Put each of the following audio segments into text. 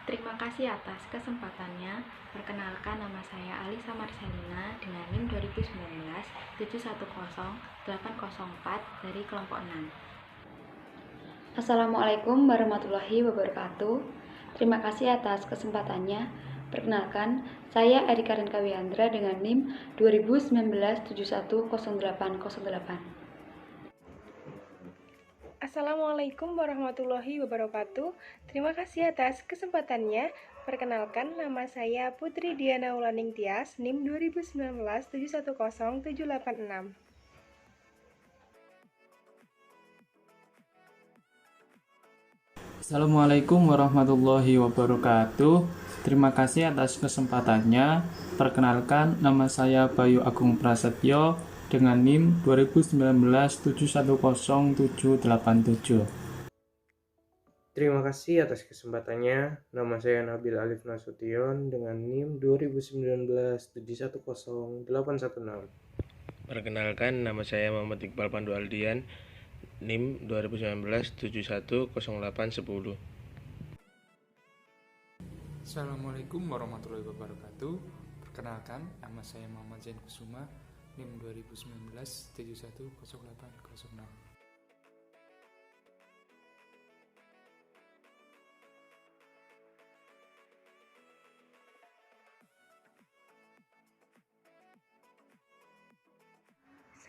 Terima kasih atas kesempatannya. Perkenalkan, nama saya Alisa Marcelina dengan NIM 2019 710-804 dari kelompok 6. Assalamualaikum warahmatullahi wabarakatuh. Terima kasih atas kesempatannya. Perkenalkan, saya Erika Renkawiandra dengan NIM 2019 710808. Assalamualaikum warahmatullahi wabarakatuh. Terima kasih atas kesempatannya. Perkenalkan, nama saya Putri Diana Ulaning Tias, NIM 2019 710786. Assalamualaikum warahmatullahi wabarakatuh. Terima kasih atas kesempatannya. Perkenalkan, nama saya Bayu Agung Prasetyo dengan NIM 2019 710787. Terima kasih atas kesempatannya. Nama saya Nabil Alif Nasution dengan NIM 2019 710816. Perkenalkan, nama saya Muhammad Iqbal Pandu Aldian, NIM 2019 710810. Assalamualaikum warahmatullahi wabarakatuh. Perkenalkan, nama saya Muhammad Zain Kusuma, NIM 2019 710806.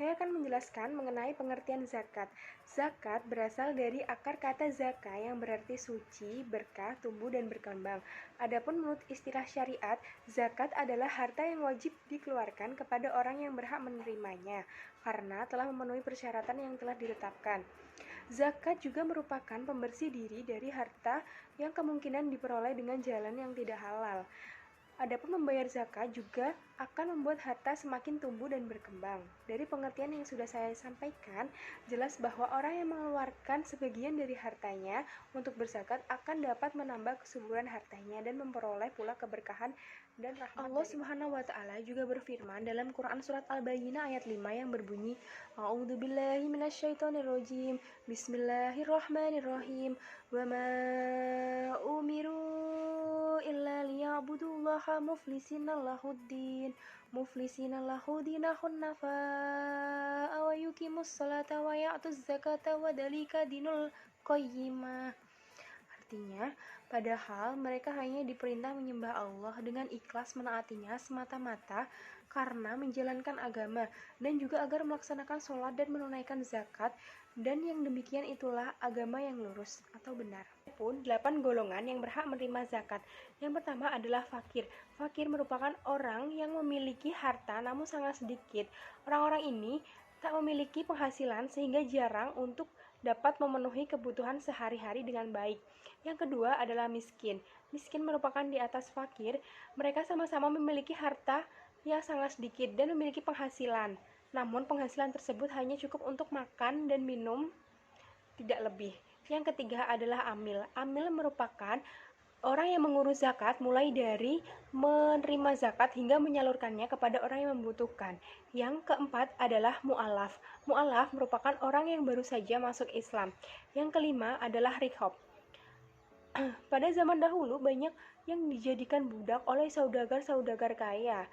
Saya akan menjelaskan mengenai pengertian zakat. Zakat berasal dari akar kata zaka yang berarti suci, berkah, tumbuh, dan berkembang. Adapun menurut istilah syariat, zakat adalah harta yang wajib dikeluarkan kepada orang yang berhak menerimanya, karena telah memenuhi persyaratan yang telah ditetapkan. Zakat juga merupakan pembersih diri dari harta yang kemungkinan diperoleh dengan jalan yang tidak halal. Adapun membayar zakat juga akan membuat harta semakin tumbuh dan berkembang. Dari pengertian yang sudah saya sampaikan, jelas bahwa orang yang mengeluarkan sebagian dari hartanya untuk berzakat akan dapat menambah kesuburan hartanya dan memperoleh pula keberkahan dan rahmat. Allah Subhanahu wa taala juga berfirman dalam Quran surat Al-Bayyinah ayat 5 yang berbunyi, A'udzubillahi minasyaitonirrajim. Bismillahirrahmanirrahim. Wa ma umiru illa liya'budullaha muflisina lahuddin hunafa'a wa yuqimus salata wa ya'tuz zakata wa dzalika dinul qayyimah. Artinya, padahal mereka hanya diperintah menyembah Allah dengan ikhlas menaatinya semata-mata karena menjalankan agama dan juga agar melaksanakan sholat dan menunaikan zakat, dan yang demikian itulah agama yang lurus atau benar. Pun 8 golongan yang berhak menerima zakat. Yang pertama adalah fakir. Fakir merupakan orang yang memiliki harta namun sangat sedikit. Orang-orang ini tak memiliki penghasilan sehingga jarang untuk dapat memenuhi kebutuhan sehari-hari dengan baik. Yang kedua adalah miskin. Miskin merupakan di atas fakir. Mereka sama-sama memiliki harta yang sangat sedikit dan memiliki penghasilan. Namun penghasilan tersebut hanya cukup untuk makan dan minum, tidak lebih. Yang ketiga adalah amil. Amil merupakan orang yang mengurus zakat mulai dari menerima zakat hingga menyalurkannya kepada orang yang membutuhkan. Yang keempat adalah mu'alaf. Mu'alaf merupakan orang yang baru saja masuk Islam. Yang kelima adalah riqab. Pada zaman dahulu banyak yang dijadikan budak oleh saudagar-saudagar kaya.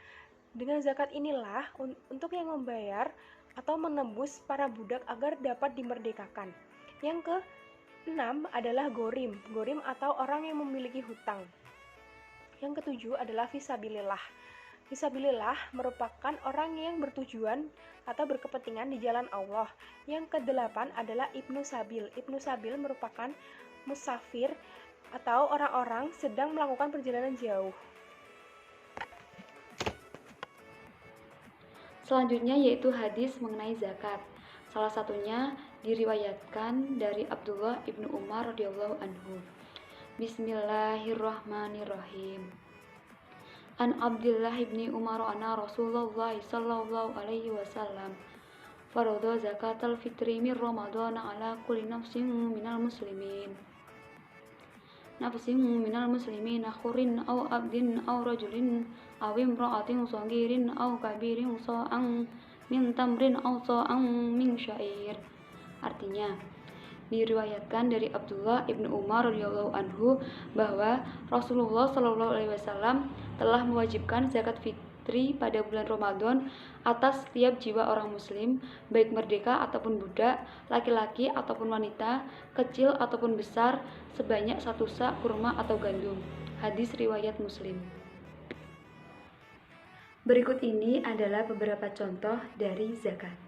Dengan zakat inilah untuk yang membayar atau menebus para budak agar dapat dimerdekakan. Yang ke-6 adalah gorim. Gorim atau orang yang memiliki hutang. Yang ke-7 adalah fisabilillah. Fisabilillah merupakan orang yang bertujuan atau berkepentingan di jalan Allah. Yang ke-8 adalah ibnu sabil. Ibnu sabil merupakan musafir atau orang-orang sedang melakukan perjalanan jauh. Selanjutnya yaitu hadis mengenai zakat. Salah satunya diriwayatkan dari Abdullah ibnu Umar radhiyallahu anhu. Bismillahirrahmanirrahim. An Abdullah ibni Umar anna Rasulullah sallallahu alaihi wasallam farada zakatal fitri min Ramadan ala kulli nafsin minal muslimin. Nafsin minal muslimin akhurin aw abdin aw rajulin aw imra'atin saghirin aw kabirin sa'ang min tamrin aw sa'ang min syair. Artinya, Diriwayatkan dari Abdullah ibnu Umar radhiyallahu anhu bahwa Rasulullah shallallahu alaihi wasallam telah mewajibkan zakat fitri pada bulan Ramadan atas setiap jiwa orang muslim, baik merdeka ataupun budak, laki-laki ataupun wanita, kecil ataupun besar, sebanyak 1 sak kurma atau gandum. Hadis riwayat Muslim. Berikut ini adalah beberapa contoh dari zakat.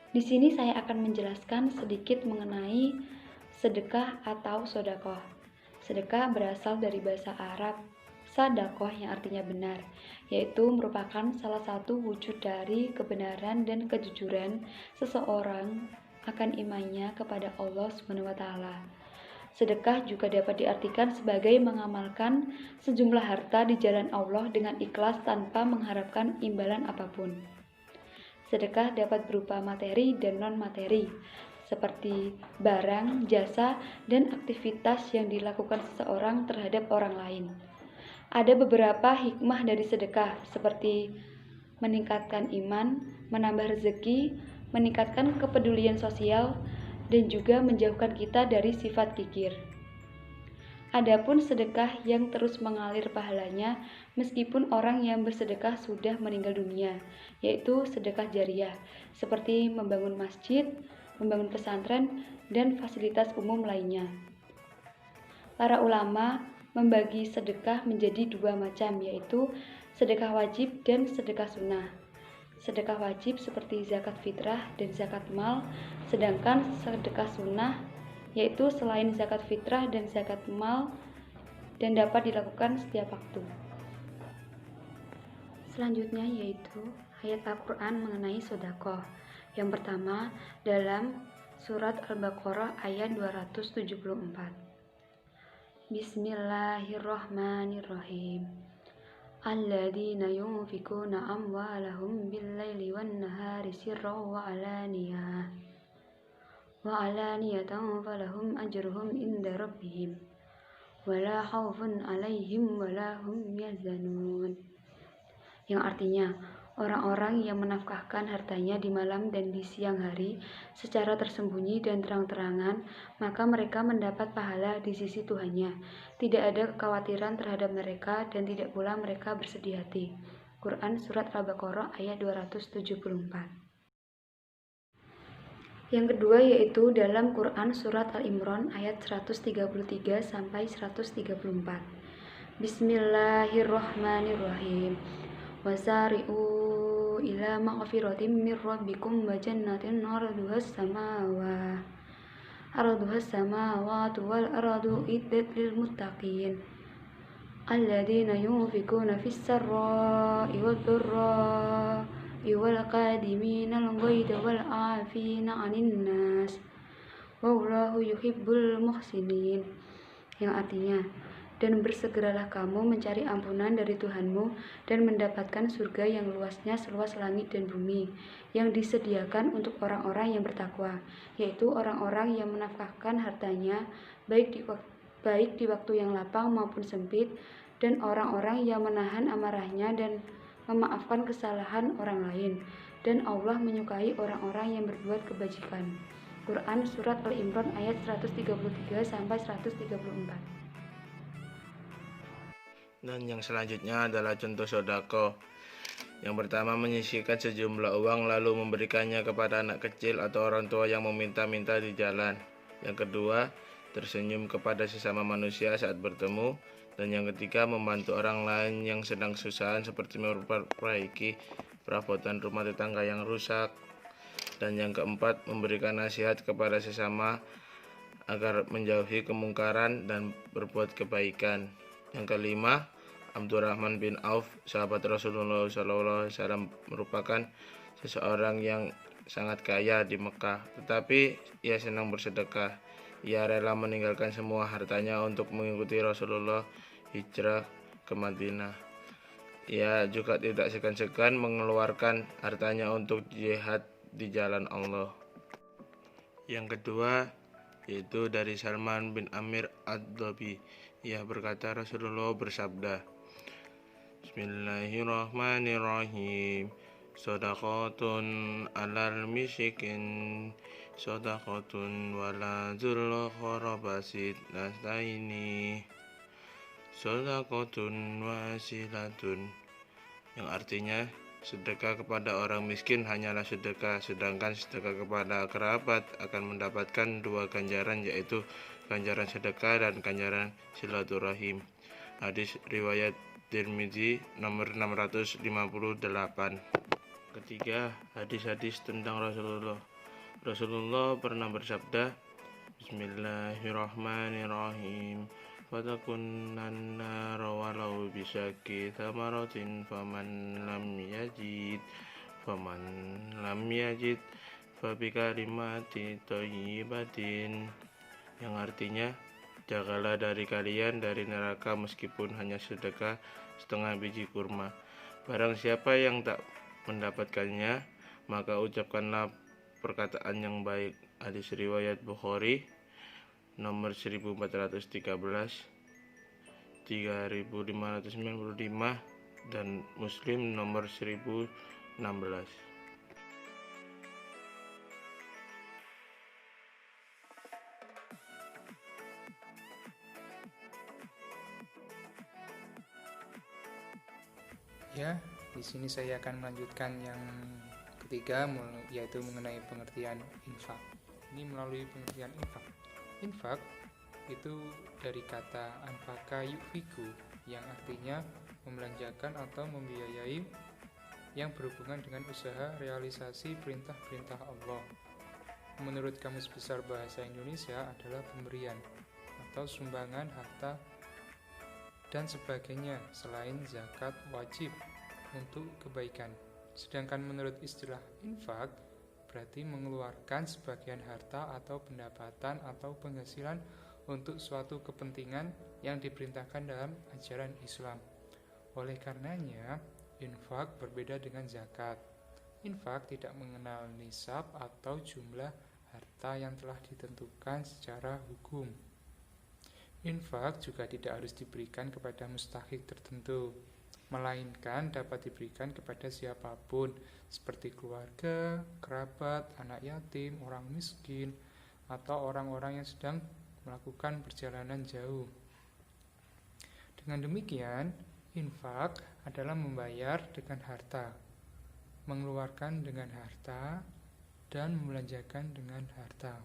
Di sini saya akan menjelaskan sedikit mengenai sedekah atau sodakoh. Sedekah berasal dari bahasa Arab sadakoh yang artinya benar, yaitu merupakan salah satu wujud dari kebenaran dan kejujuran seseorang akan imannya kepada Allah SWT. Sedekah juga dapat diartikan sebagai mengamalkan sejumlah harta di jalan Allah dengan ikhlas tanpa mengharapkan imbalan apapun. Sedekah dapat berupa materi dan non-materi, seperti barang, jasa, dan aktivitas yang dilakukan seseorang terhadap orang lain. Ada beberapa hikmah dari sedekah, seperti meningkatkan iman, menambah rezeki, meningkatkan kepedulian sosial, dan juga menjauhkan kita dari sifat kikir. Adapun sedekah yang terus mengalir pahalanya meskipun orang yang bersedekah sudah meninggal dunia, yaitu sedekah jariyah, seperti membangun masjid, membangun pesantren, dan fasilitas umum lainnya. Para ulama membagi sedekah menjadi 2 macam, yaitu sedekah wajib dan sedekah sunnah. Sedekah wajib seperti zakat fitrah dan zakat mal, sedangkan sedekah sunnah yaitu selain zakat fitrah dan zakat mal dan dapat dilakukan setiap waktu. Selanjutnya yaitu ayat Al-Quran mengenai sodakoh. Yang pertama dalam surat Al-Baqarah ayat 274. Bismillahirrahmanirrahim. Alladzina yunfikuna amwalahum bil-laili wan-nahari sirran wa alaniyah. Wa'alaniyatan falahum ajruhum inda rabbihim wala khaufun 'alaihim wala hum yahzanun. Yang artinya, orang-orang yang menafkahkan hartanya di malam dan di siang hari secara tersembunyi dan terang-terangan, maka mereka mendapat pahala di sisi Tuhannya. Tidak ada kekhawatiran terhadap mereka dan tidak pula mereka bersedih hati. Quran Surat Al-Baqarah ayat 274. Yang kedua yaitu dalam Quran Surat Al-Imran ayat 133 sampai 134. Bismillahirrahmanirrahim. Wasari'u ila maghfiratin min rabbikum wa jannatin arduhas samawati wal ardu iddat lil muttaqin. Alladzina yunfikuna fis sarra'i wad dharra'i wal qadimina al-ghaidha wal 'afina 'anil nas wallahu yuhibbul muhsinin. Yang artinya, dan bersegeralah kamu mencari ampunan dari Tuhanmu dan mendapatkan surga yang luasnya seluas langit dan bumi, yang disediakan untuk orang-orang yang bertakwa, yaitu orang-orang yang menafkahkan hartanya baik di waktu yang lapang maupun sempit, dan orang-orang yang menahan amarahnya dan memaafkan kesalahan orang lain, dan Allah menyukai orang-orang yang berbuat kebajikan. Quran Surat Al-Imran ayat 133 sampai 134. Dan yang selanjutnya adalah contoh sodako. Yang pertama, menyisihkan sejumlah uang lalu memberikannya kepada anak kecil atau orang tua yang meminta-minta di jalan. Yang kedua, tersenyum kepada sesama manusia saat bertemu. Dan yang ketiga, membantu orang lain yang sedang kesusahan seperti memperbaiki perabotan rumah tetangga yang rusak. Dan yang keempat, memberikan nasihat kepada sesama agar menjauhi kemungkaran dan berbuat kebaikan. Yang kelima, Abdurrahman bin Auf, sahabat Rasulullah SAW, merupakan seseorang yang sangat kaya di Mekah, tetapi ia senang bersedekah. Ia rela meninggalkan semua hartanya untuk mengikuti Rasulullah hijrah ke Madinah. Ia juga tidak segan-segan mengeluarkan hartanya untuk jihad di jalan Allah. Yang kedua, yaitu dari Salman bin Amir ad-Dhabi. Ia berkata, Rasulullah bersabda, Bismillahirrahmanirrahim. Shadaqatun alal miskin, shadaqatun wala dzul kharabasid nastaini, shadaqatun wasilatun, yang artinya sedekah kepada orang miskin hanyalah sedekah, sedangkan sedekah kepada kerabat akan mendapatkan dua ganjaran, yaitu ganjaran sedekah dan ganjaran silaturahim. Hadis riwayat Tirmidzi nomor 658. Ketiga, hadis-hadis tentang Rasulullah. Rasulullah pernah bersabda, Bismillahirrahmanirrahim. Fatakunan nar walau bisaki thamaratin faman lam yajid fabikalimati thayyibatin, yang artinya jagalah dari kalian dari neraka meskipun hanya sedekah setengah biji kurma. Barang siapa yang tak mendapatkannya, maka ucapkanlah perkataan yang baik. Hadis riwayat Bukhari nomor 1413, 3595, dan Muslim nomor 1016. Ya, di sini saya akan melanjutkan yang ketiga, yaitu mengenai pengertian infak. Ini melalui pengertian infak. Infak itu dari kata anfaka yufiku, yang artinya membelanjakan atau membiayai yang berhubungan dengan usaha realisasi perintah-perintah Allah. Menurut Kamus Besar Bahasa Indonesia adalah pemberian atau sumbangan harta dan sebagainya selain zakat wajib untuk kebaikan. Sedangkan menurut istilah infak berarti mengeluarkan sebagian harta atau pendapatan atau penghasilan untuk suatu kepentingan yang diperintahkan dalam ajaran Islam. Oleh karenanya, infak berbeda dengan zakat. Infak tidak mengenal nisab atau jumlah harta yang telah ditentukan secara hukum. Infak juga tidak harus diberikan kepada mustahik tertentu, melainkan dapat diberikan kepada siapapun, seperti keluarga, kerabat, anak yatim, orang miskin, atau orang-orang yang sedang melakukan perjalanan jauh. Dengan demikian, infak adalah membayar dengan harta, mengeluarkan dengan harta, dan membelanjakan dengan harta.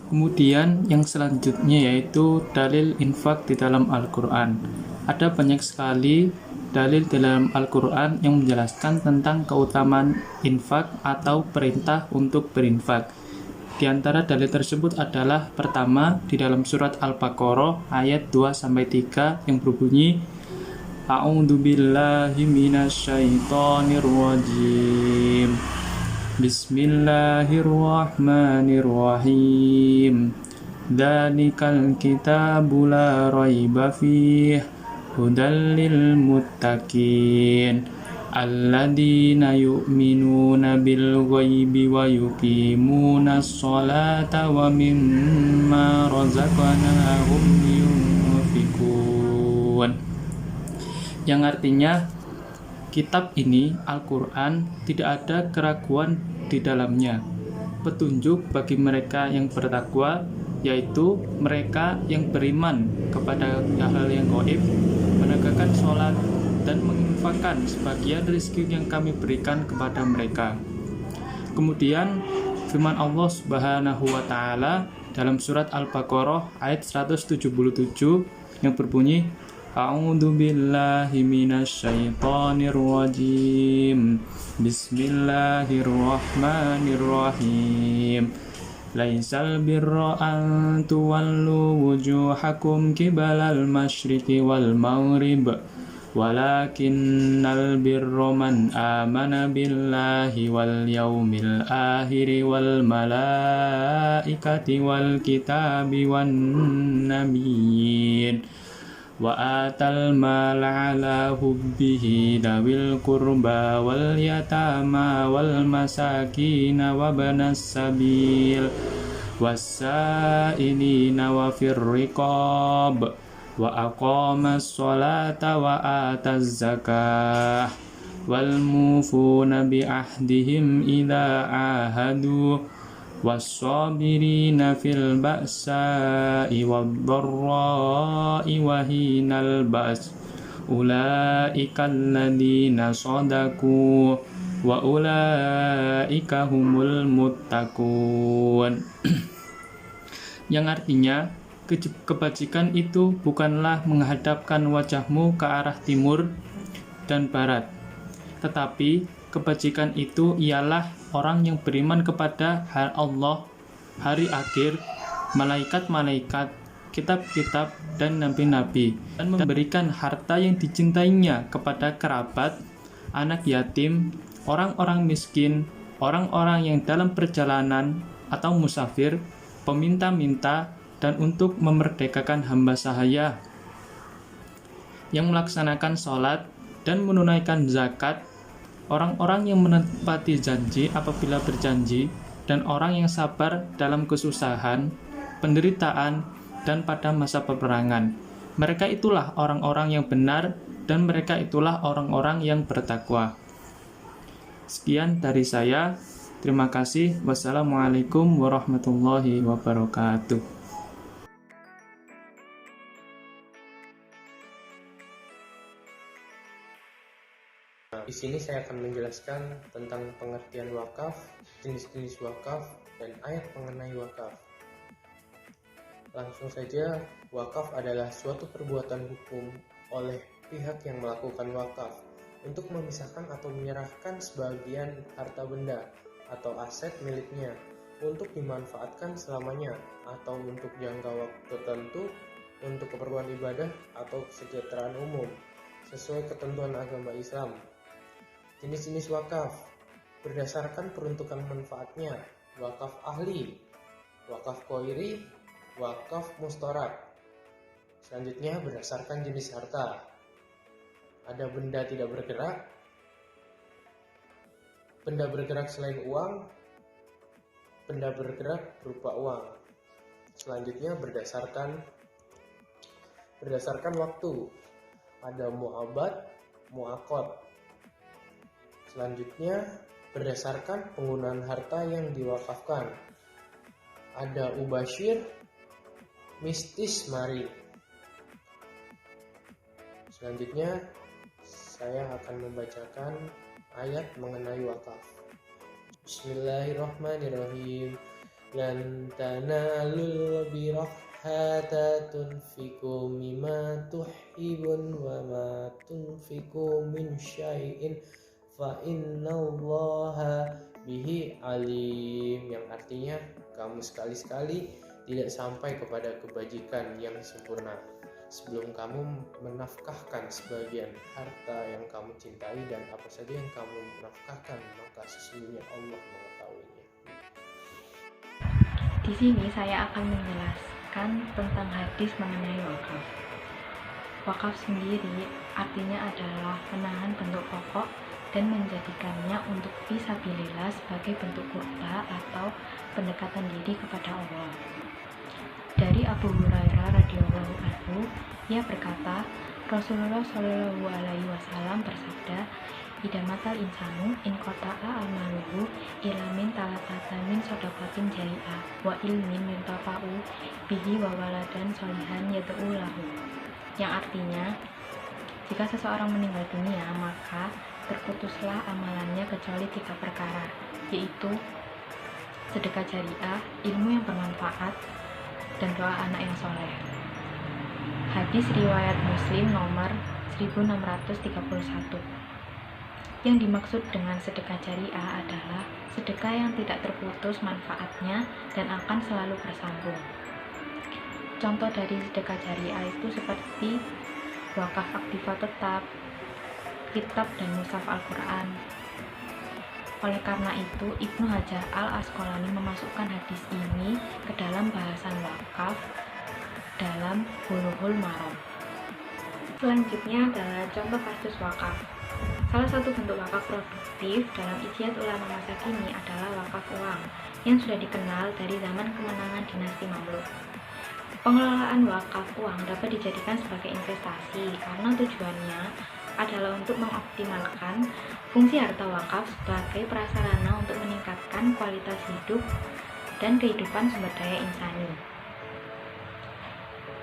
Kemudian yang selanjutnya yaitu dalil infak di dalam Al-Quran. Ada banyak sekali dalil di dalam Al-Quran yang menjelaskan tentang keutamaan infak atau perintah untuk berinfak. Di antara dalil tersebut adalah pertama di dalam surat Al-Baqarah ayat 2-3 yang berbunyi A'udzubillahi minasyaitonirrajim. Bismillahirrahmanirrahim. Dzalikal kitabu la raiba fihi hudal lil muttaqin alladzina yu'minuna bil ghaibi wa yuqimunas sholata wa mimma razaqnahum yunfiqun. Yang artinya, kitab ini, Al-Quran, tidak ada keraguan di dalamnya. Petunjuk bagi mereka yang bertakwa, yaitu mereka yang beriman kepada hal yang gaib, menegakkan sholat, dan menginfakkan sebagian rezeki yang kami berikan kepada mereka. Kemudian, firman Allah Subhanahu wa Ta'ala dalam surat Al-Baqarah ayat 177 yang berbunyi A'udzu billahi minasyaitonir rajim. Bismillahirrahmanirrahim. Laisal birra an tuwallu wujuhakum qibalal masyriqi wal maghrib. Walakinnal birra man amana billahi wal yaumil akhiri wal malaikati wal kitabi wan nabiyyin. وآتى المال على حبه ذوي القربى واليتامى والمساكين وابن السبيل والسائلين وفي الرقاب وأقام الصلاة وآتى الزكاة والموفون بعهدهم إذا عاهدوا والصابرين في البأساء والضراء وحين البأس أولئك الذين صدقوا وأولئك هم المتقون. Yang artinya, kebajikan itu bukanlah menghadapkan wajahmu ke arah timur dan barat, tetapi kebajikan itu ialah orang yang beriman kepada Allah, hari akhir, malaikat-malaikat, kitab-kitab, dan nabi-nabi, dan memberikan harta yang dicintainya kepada kerabat, anak yatim, orang-orang miskin, orang-orang yang dalam perjalanan atau musafir, peminta-minta, dan untuk memerdekakan hamba sahaya yang melaksanakan sholat dan menunaikan zakat, orang-orang yang menepati janji apabila berjanji, dan orang yang sabar dalam kesusahan, penderitaan, dan pada masa peperangan. Mereka itulah orang-orang yang benar, dan mereka itulah orang-orang yang bertakwa. Sekian dari saya. Terima kasih. Wassalamualaikum warahmatullahi wabarakatuh. Di sini saya akan menjelaskan tentang pengertian wakaf, jenis-jenis wakaf, dan ayat mengenai wakaf. Langsung saja, wakaf adalah suatu perbuatan hukum oleh pihak yang melakukan wakaf untuk memisahkan atau menyerahkan sebagian harta benda atau aset miliknya untuk dimanfaatkan selamanya atau untuk jangka waktu tertentu untuk keperluan ibadah atau kesejahteraan umum sesuai ketentuan agama Islam. Jenis-jenis wakaf berdasarkan peruntukan manfaatnya: wakaf ahli, wakaf qoiri, wakaf mustarak. Selanjutnya berdasarkan jenis harta. Ada benda tidak bergerak, benda bergerak selain uang, benda bergerak berupa uang. Selanjutnya berdasarkan waktu. Ada mu'abad, mu'akot. Selanjutnya berdasarkan penggunaan harta yang diwakafkan. Ada ubashir, mistismari. Selanjutnya saya akan membacakan ayat mengenai wakaf. Bismillahirrahmanirrahim. Lan tanalul birra hatta tunfiqu mimma tuhibbun wa ma tunfiqu min syai'in fa innallaha bihi alim, yang artinya kamu sekali-sekali tidak sampai kepada kebajikan yang sempurna sebelum kamu menafkahkan sebagian harta yang kamu cintai, dan apa saja yang kamu menafkahkan maka sesungguhnya Allah mengetahuinya. Di sini saya akan menjelaskan tentang hadis mengenai wakaf. Wakaf sendiri artinya adalah menahan bentuk pokok dan menjadikannya untuk fisabilillah sebagai bentuk kurba atau pendekatan diri kepada Allah. Dari Abu Hurairah radhiyallahu anhu, ia berkata, Rasulullah shallallahu alaihi wasallam bersabda, idamatal insanu in qata'a amaluhu ilamin talatata min shadaqatin jari'ah wa ilmin yuntafa'u bihi wa waladan sholihan yad'u lahu. Yang artinya, jika seseorang meninggal dunia, maka terputuslah amalannya kecuali 3 perkara, yaitu sedekah jariah, ilmu yang bermanfaat, dan doa anak yang soleh. Hadis riwayat Muslim nomor 1631. Yang dimaksud dengan sedekah jariah adalah sedekah yang tidak terputus manfaatnya dan akan selalu bersambung. Contoh dari sedekah jariah itu seperti wakaf aktiva tetap, kitab dan mushaf Al-Quran. Oleh karena itu, Ibnu Hajar Al-Asqalani memasukkan hadis ini ke dalam bahasan wakaf dalam Bulughul Maram. Selanjutnya adalah contoh kasus wakaf. Salah satu bentuk wakaf produktif dalam ijtihad ulama masa kini adalah wakaf uang yang sudah dikenal dari zaman kemenangan dinasti Mamluk. Pengelolaan wakaf uang dapat dijadikan sebagai investasi karena tujuannya adalah untuk mengoptimalkan fungsi harta wakaf sebagai prasarana untuk meningkatkan kualitas hidup dan kehidupan sumber daya insani.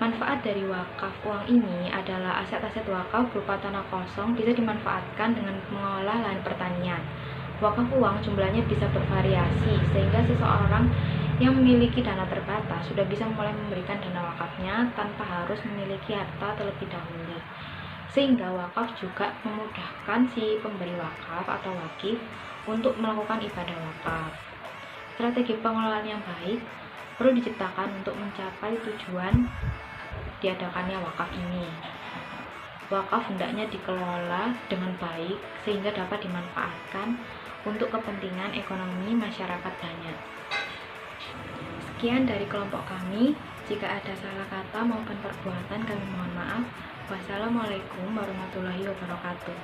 Manfaat dari wakaf uang ini adalah aset-aset wakaf berupa tanah kosong bisa dimanfaatkan dengan mengolah lahan pertanian. Wakaf uang jumlahnya bisa bervariasi sehingga seseorang yang memiliki dana terbatas sudah bisa mulai memberikan dana wakafnya tanpa harus memiliki harta terlebih dahulu. Sehingga wakaf juga memudahkan si pemberi wakaf atau wakif untuk melakukan ibadah wakaf. Strategi pengelolaan yang baik perlu diciptakan untuk mencapai tujuan diadakannya wakaf ini. Wakaf hendaknya dikelola dengan baik sehingga dapat dimanfaatkan untuk kepentingan ekonomi masyarakat banyak. Sekian dari kelompok kami. Jika ada salah kata maupun perbuatan kami mohon maaf. Wassalamualaikum warahmatullahi wabarakatuh.